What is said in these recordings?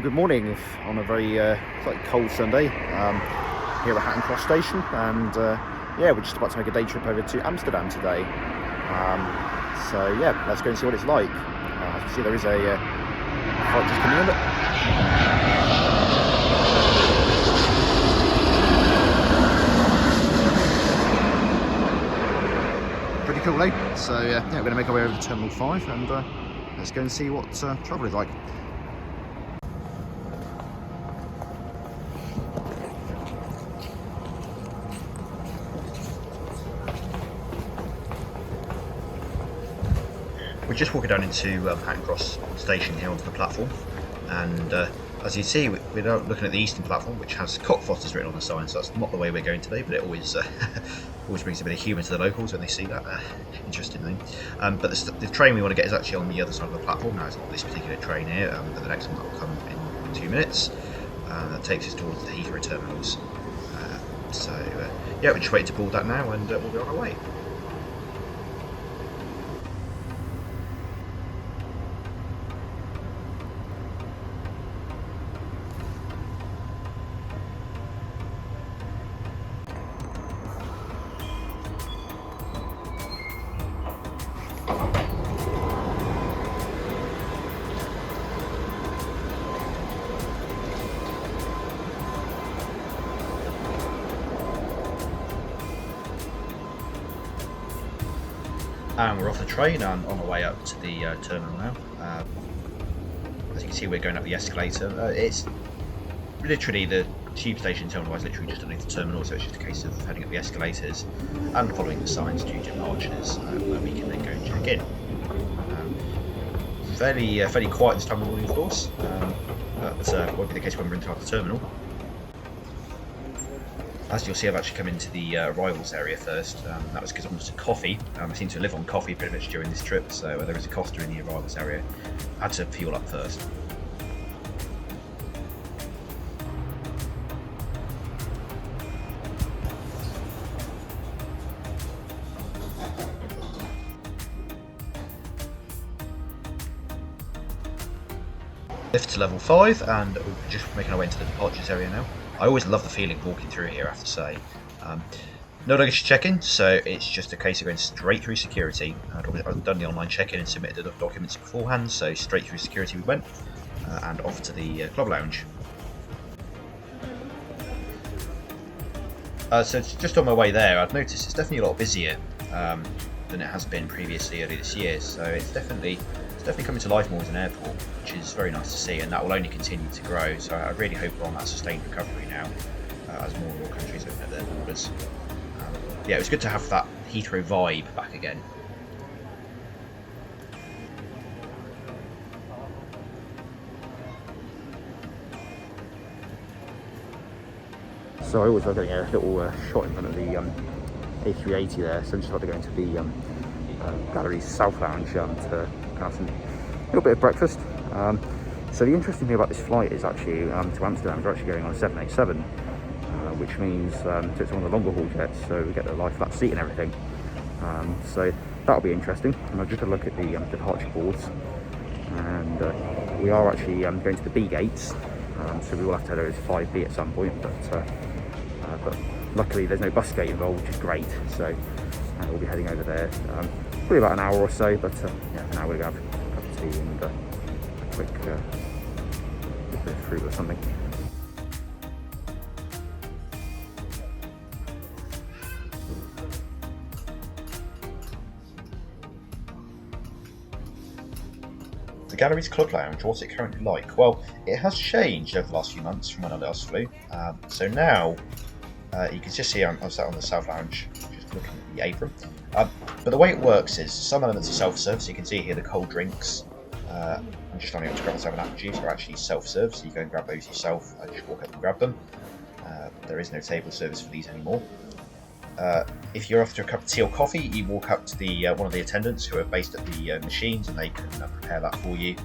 Good morning on a very slightly cold Sunday here at Hatton Cross Station, and yeah, we're just about to make a day trip over to Amsterdam today. So yeah, let's go and see what it's like. As you can see, there is a flight just coming in. Pretty cool, eh? So yeah, we're going to make our way over to Terminal 5 and let's go and see what travel is like. We're just walking down into Hatton Cross Station here onto the platform, and as you see, we're now looking at the eastern platform, which has Cockfosters written on the sign, so that's not the way we're going today, but it always always brings a bit of humour to the locals when they see that. Interestingly. But the train we want to get is actually on the other side of the platform. Now, it's not this particular train here, but the next one that will come in 2 minutes. That takes us towards the Heathrow terminals. Yeah, we're just waiting to board that now, and we'll be on our way. And we're off the train and on our way up to the terminal now. As you can see, we're going up the escalator. It's literally the tube station terminal-wise, literally just underneath the terminal, so it's just a case of heading up the escalators and following the signs to departures, where we can then go and check in. Fairly quiet this time of morning, of course, but won't be the case when we're inside the terminal. As you'll see, I've actually come into the arrivals area first. That was because I wanted a coffee. I seem to live on coffee pretty much during this trip, so there is a Costa in the arrivals area. I had to fuel up first. Lift to level 5, and we're just making our way into the departures area now. I always love the feeling of walking through here, I have to say. No luggage check-in, so it's just a case of going straight through security. I'd done the online check-in and submitted the documents beforehand, so straight through security we went, and off to the club lounge. So just on my way there, I've noticed it's definitely a lot busier than it has been previously earlier this year, so it's definitely coming to life more as an airport, which is very nice to see, and that will only continue to grow. So I really hope we're on that sustained recovery now, as more and more countries open up their borders. Yeah, it was good to have that Heathrow vibe back again. So I always love getting a little shot in front of the A380 there, so I'm just about to go into the Gallery's South Lounge to have a little bit of breakfast. So the interesting thing about this flight is actually to Amsterdam, we're actually going on a 787, which means so it's one of the longer haul jets, so we get the lie flat seat and everything. So that'll be interesting. And I've just had a look at the departure boards, and we are actually going to the B gates, so we will have to head over to 5B at some point, but luckily there's no bus gate involved, which is great. So we'll be heading over there probably about an hour or so, but yeah, for now we're going to have a cup of tea and a quick bit of fruit or something. The Gallery's Club Lounge, what's it currently like? Well, it has changed over the last few months from when I last flew. So now, you can just see I'm sat on the South Lounge, just looking at the apron. But the way it works is some elements are self-serve, so you can see here the cold drinks. I'm just standing up to grab myself an apple juice, are actually self-serve, so you go and grab those yourself. I just walk up and grab them. There is no table service for these anymore. If you're after a cup of tea or coffee, you walk up to the one of the attendants who are based at the machines, and they can prepare that for you.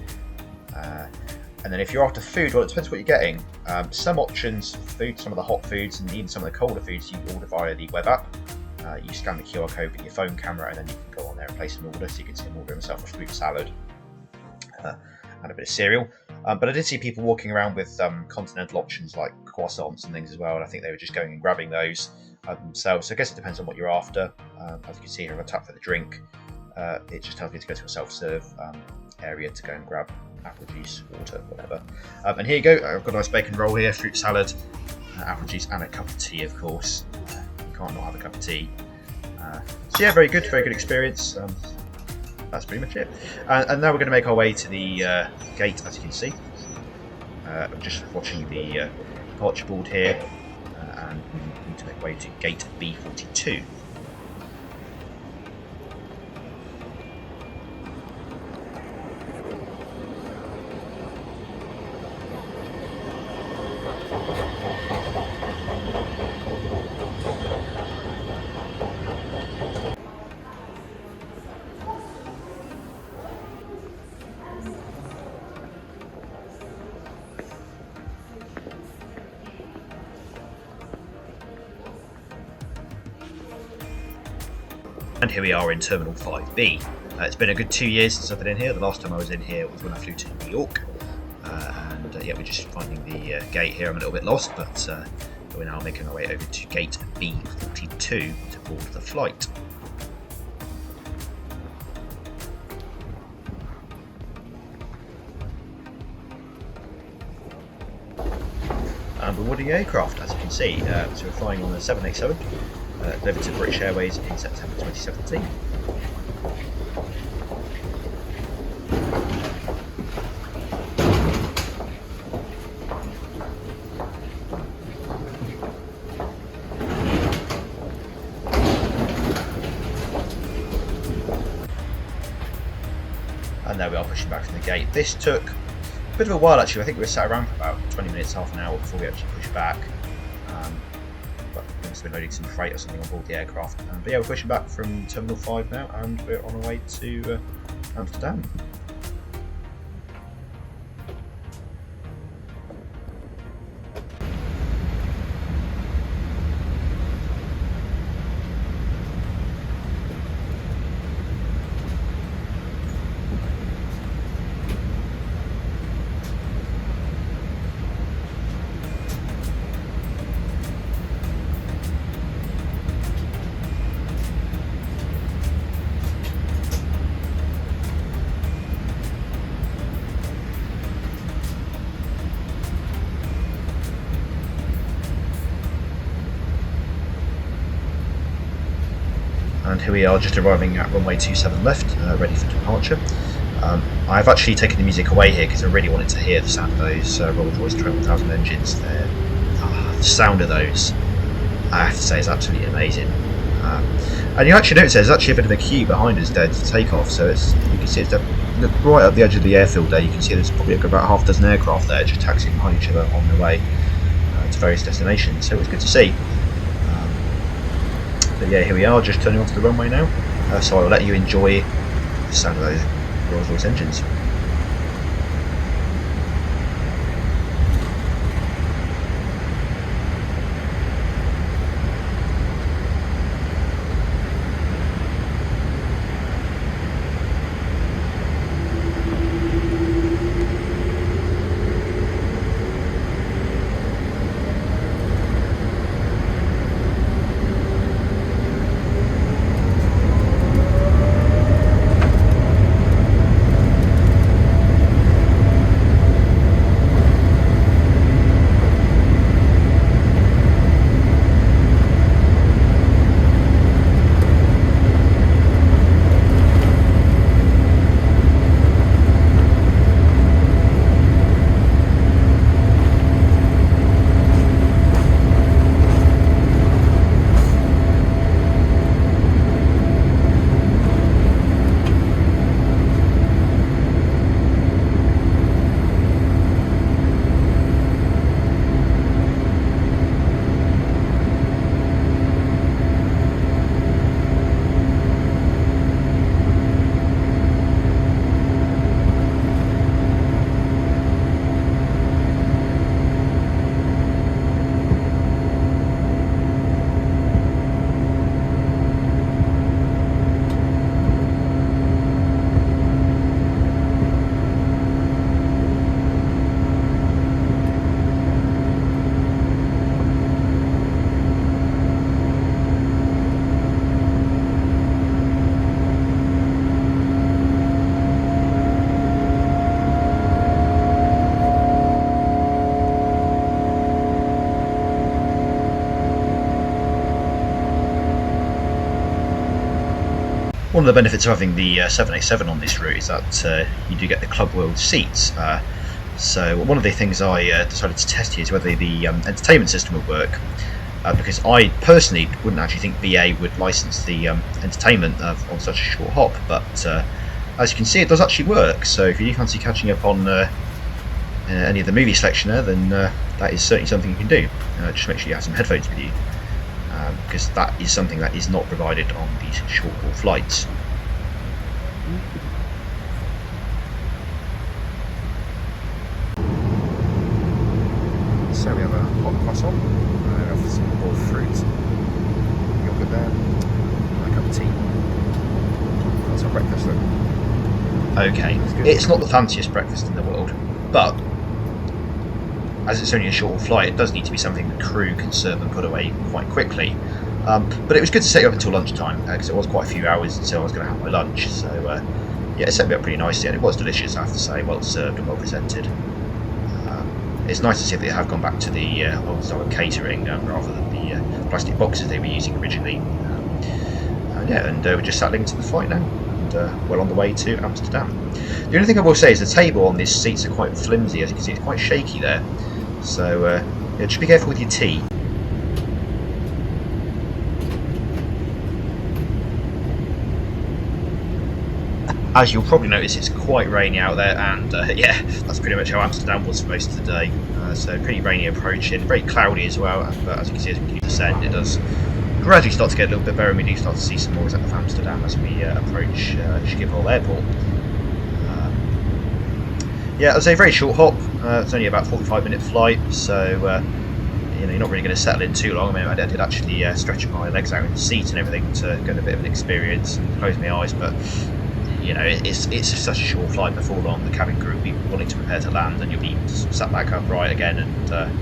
And then if you're after food, well, it depends what you're getting. Some options for food, some of the hot foods and even some of the colder foods, you order via the web app. You scan the QR code with your phone camera, and then you can go on there and place an order. So you can see I'm ordering myself a fruit salad and a bit of cereal. But I did see people walking around with continental options like croissants and things as well, and I think they were just going and grabbing those themselves. So I guess it depends on what you're after. As you can see here, if I tap for the drink, it just tells me to go to a self-serve area to go and grab apple juice, water, whatever. And here you go, I've got a nice bacon roll here, fruit salad, apple juice, and a cup of tea, of course. You can't not have a cup of tea. So yeah, very good experience. That's pretty much it. And now we're going to make our way to the gate, as you can see. I'm just watching the departure board here, and we need to make our way to gate B42. And here we are in Terminal 5B. It's been a good 2 years since I've been in here. The last time I was in here was when I flew to New York. Yeah, we're just finding the gate here. I'm a little bit lost, but we're now making our way over to gate B42 to board the flight. And we're boarding the aircraft, as you can see. So we're flying on the 787. Delivered to British Airways in September 2017. And there we are, pushing back from the gate. This took a bit of a while actually. I think we were sat around for about 20 minutes, half an hour before we actually pushed back. Must have been loading some freight or something on board the aircraft. But yeah, we're pushing back from Terminal 5 now, and we're on our way to Amsterdam. And here we are, just arriving at runway 27 left, ready for departure. I've actually taken the music away here because I really wanted to hear the sound of those Rolls-Royce Trent 1000 engines. The sound of those, I have to say, is absolutely amazing. And you actually notice there's actually a bit of a queue behind us there to take off, so you can see it's right at the edge of the airfield there. You can see there's probably about half a dozen aircraft there just taxiing behind each other on their way to various destinations, so it's good to see. But yeah, here we are, just turning onto the runway now, so I'll let you enjoy the sound of those Rolls-Royce engines. One of the benefits of having the 787 on this route is that you do get the Club World seats. So one of the things I decided to test here is whether the entertainment system would work. Because I personally wouldn't actually think BA would license the entertainment on such a short hop, but as you can see, it does actually work. So if you do fancy catching up on any of the movie selection there, then that is certainly something you can do. Just make sure you have some headphones with you, because that is something that is not provided on these short haul flights. So we have a hot croissant, we have some more fruit, yogurt there, and a cup of tea. That's our breakfast though. Okay, it's not the fanciest breakfast in the world, but as it's only a short flight, it does need to be something the crew can serve and put away quite quickly. But it was good to set you up until lunchtime, because it was quite a few hours until I was going to have my lunch. So yeah, it set me up pretty nicely, and it was delicious, I have to say, well served and well presented. It's nice to see that they have gone back to the old style of catering rather than the plastic boxes they were using originally. Yeah, and we're just settling into the flight now, and well on the way to Amsterdam. The only thing I will say is the table on these seats are quite flimsy. As you can see, it's quite shaky there. So yeah, just be careful with your tea. As you'll probably notice, it's quite rainy out there, and yeah, that's pretty much how Amsterdam was for most of the day. So pretty rainy approaching, very cloudy as well, but as you can see, as we keep descend, it does gradually start to get a little bit better, and we do start to see some more of Amsterdam as we approach Schiphol Airport. Yeah, it was a very short hop. It's only about a 45-minute flight, so you know, you're not really going to settle in too long. I mean, I did actually stretch my legs out in the seat and everything to get a bit of an experience and close my eyes, but you know, it's such a short flight. Before long, the cabin crew will be wanting to prepare to land, and you'll be sat back upright again, and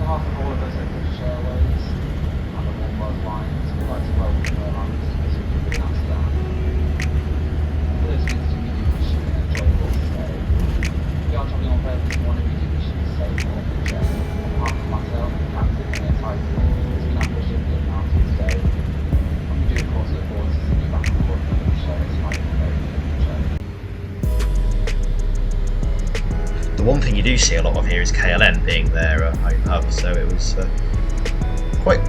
behalf of all of us at British Airways and the One World Lines, we'd like to welcome you around as we keep in Amsterdam. For those of you who do wish you an enjoyable stay, we are travelling on purpose and one of you do wish you to stay for the journey. On behalf of myself, the captain, and the entire team, it's been our pleasure to be around you today. And we do of course look forward to seeing you back on board for the show as well in the very near future. The one thing you do see a lot of here is KLM being their home hub, so it was quite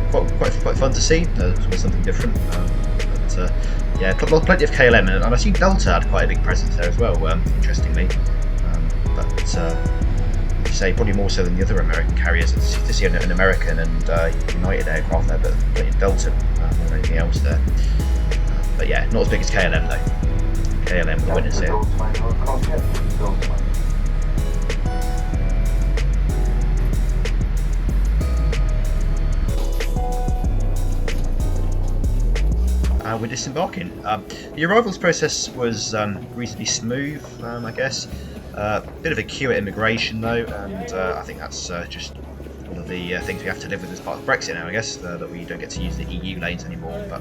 fun to see. It was something different, but yeah, plenty of KLM, and I see Delta had quite a big presence there as well. Interestingly, but say probably more so than the other American carriers. It's to see an American and United aircraft there, but plenty of Delta more than anything else there. But yeah, not as big as KLM though. KLM were the winners here. We're disembarking. The arrivals process was reasonably smooth, I guess. Bit of a queue at immigration though, and I think that's just one of the things we have to live with as part of Brexit now, I guess, that we don't get to use the EU lanes anymore. But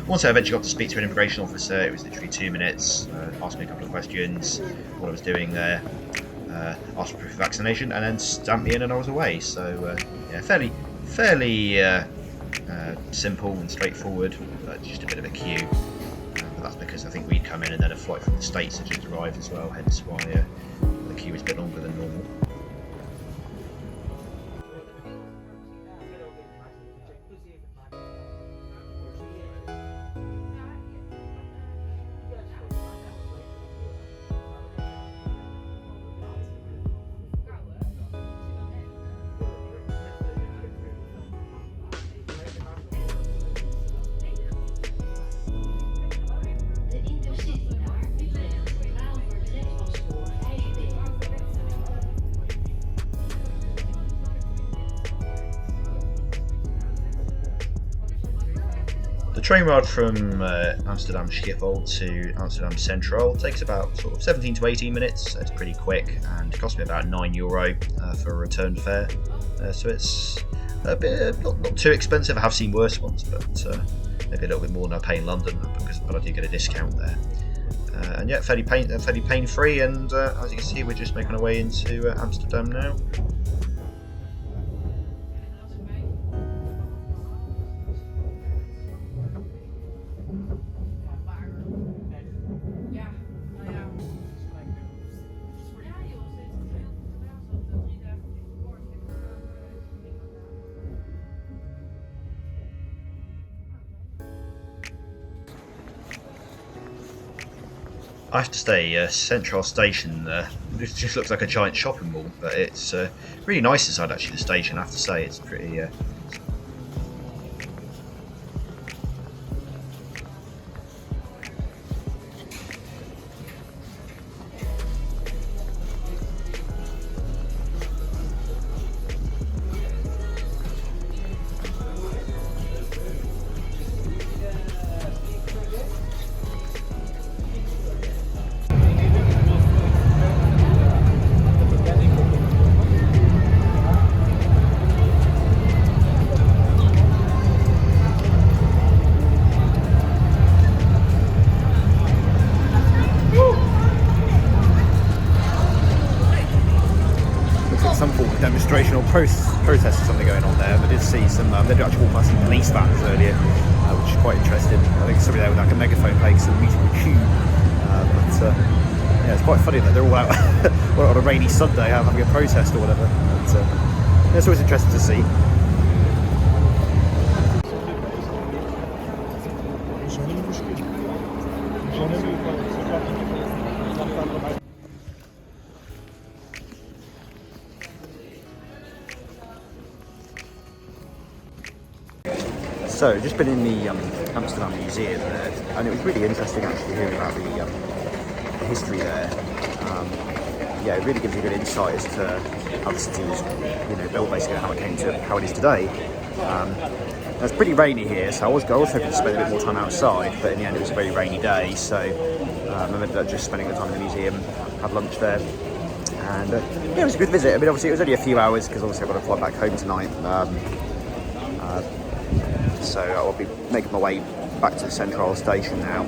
once I eventually got to speak to an immigration officer, it was literally 2 minutes, asked me a couple of questions, what I was doing there, asked for proof of vaccination, and then stamped me in and I was away. So yeah, fairly simple and straightforward, but just a bit of a queue. But that's because I think we'd come in and then a flight from the States had just arrived as well, hence why the queue was a bit longer than normal. The train ride from Amsterdam Schiphol to Amsterdam Central takes about sort of 17 to 18 minutes. So it's pretty quick and cost me about €9 for a return fare. So it's a bit not too expensive. I have seen worse ones, but maybe a little bit more than I pay in London, but I do get a discount there. And yeah, fairly pain-free. And as you can see, we're just making our way into Amsterdam now. I have to say, Central Station, this just looks like a giant shopping mall, but it's really nice inside actually, the station, I have to say. It's pretty... some form of demonstration or protest or something going on there. I did see some, they did actually walk past some police vans earlier, which is quite interesting. I think somebody there with like a megaphone playing some musical tune. Yeah, it's quite funny that they're all out on a rainy Sunday having a protest or whatever. And, it's always interesting to see. So, just been in the Amsterdam Museum there, and it was really interesting actually hearing about the history there. Yeah, it really gives you a good insight as to how the city was, built, basically, and how it came to how it is today. It's pretty rainy here, so I was hoping to spend a bit more time outside, but in the end it was a very rainy day, so I ended up just spending the time in the museum, had lunch there, and yeah, it was a good visit. I mean, obviously it was only a few hours because obviously I've got to fly back home tonight. So I'll be making my way back to the Central Station now,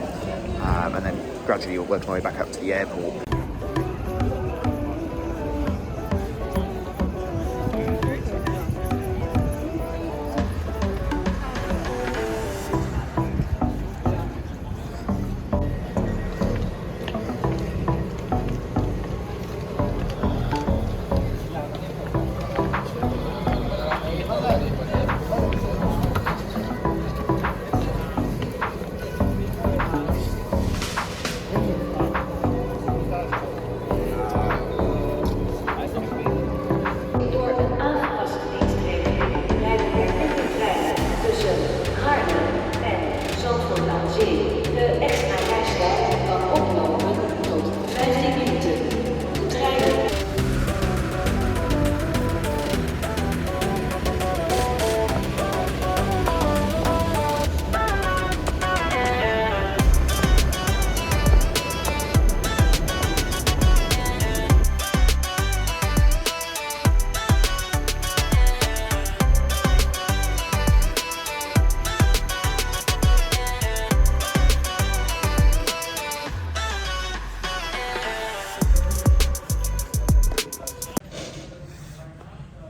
and then gradually working my way back up to the airport.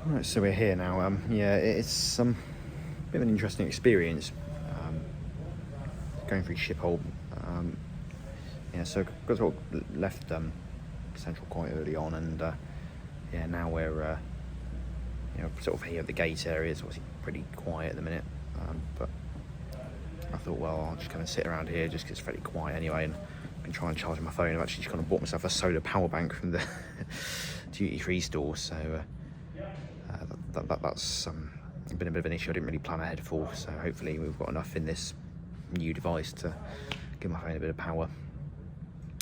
Right, so we're here now. Yeah, it's a bit of an interesting experience going through Schiphol. Yeah, so got sort of left Central quite early on, and yeah, now we're sort of here at the gate area. It's obviously pretty quiet at the minute, but I thought, well, I'll just kind of sit around here just because it's fairly quiet anyway, and I can try and charge my phone. I've actually just kind of bought myself a solar power bank from the duty-free store, so that's been a bit of an issue. I didn't really plan ahead for, so hopefully we've got enough in this new device to give my phone a bit of power.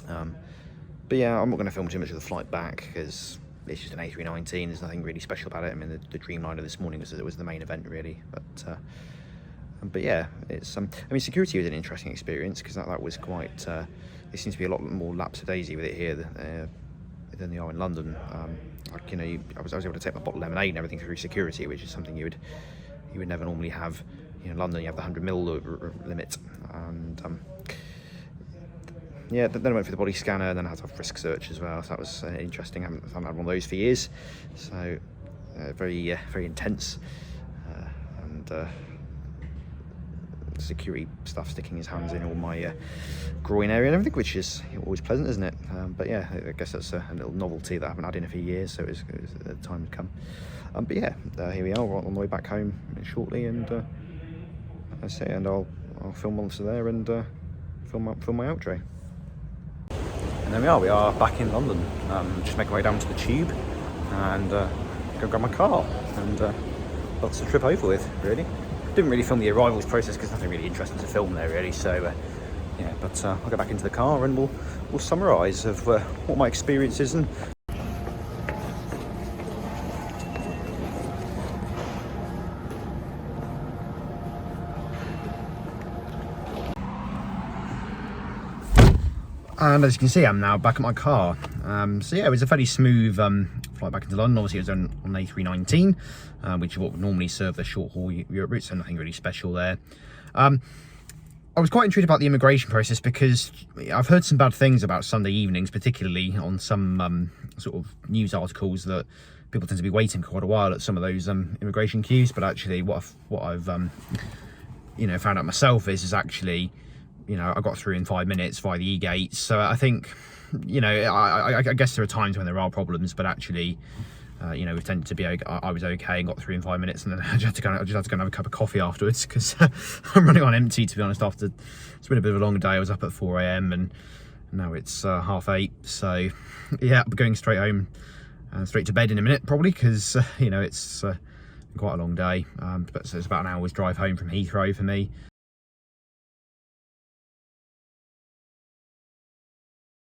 But yeah, I'm not going to film too much of the flight back because it's just an A319. There's nothing really special about it. I mean, the Dreamliner this morning was the main event really, but yeah, it's I mean, security was an interesting experience because that was quite. There seems to be a lot more lapsadaisy with it here than they are in London. Like, I was able to take my bottle of lemonade and everything through security, which is something you would never normally have. In London, you have the 100ml limit, and yeah, then I went for the body scanner, and then I had to have frisk search as well. So that was interesting. I haven't had one of those for years, so very intense, and security stuff sticking his hands in all my groin area and everything, which is always pleasant, isn't it? But yeah, I guess that's a little novelty that I haven't had in a few years, so it's the time to come. But yeah, here we are, we're on the way back home shortly, and that's it. And I'll film once there and film my outro. And there we are back in London. Just making my way down to the tube and go grab my car, and that's the trip over with, really. Didn't really film the arrivals process because nothing really interesting to film there, really. So yeah, but I'll go back into the car and we'll summarise of what my experience is. And as you can see, I'm now back at my car. So yeah, it was a fairly smooth flight back into London. Obviously, it was on A319, which is what would normally serve the short-haul Europe route, so nothing really special there. I was quite intrigued about the immigration process because I've heard some bad things about Sunday evenings, particularly on some sort of news articles, that people tend to be waiting for quite a while at some of those immigration queues. But actually, what I've found out myself is actually, I got through in 5 minutes via the e-gates. So I think, I guess there are times when there are problems, but actually, we've tended to be okay. I was okay and got through in 5 minutes, and then I just had to go and have a cup of coffee afterwards because I'm running on empty, to be honest. After it's been a bit of a long day, I was up at 4 a.m. and now it's 8:30. So yeah, I'm going straight home and straight to bed in a minute probably, because it's quite a long day. But so it's about an hour's drive home from Heathrow for me.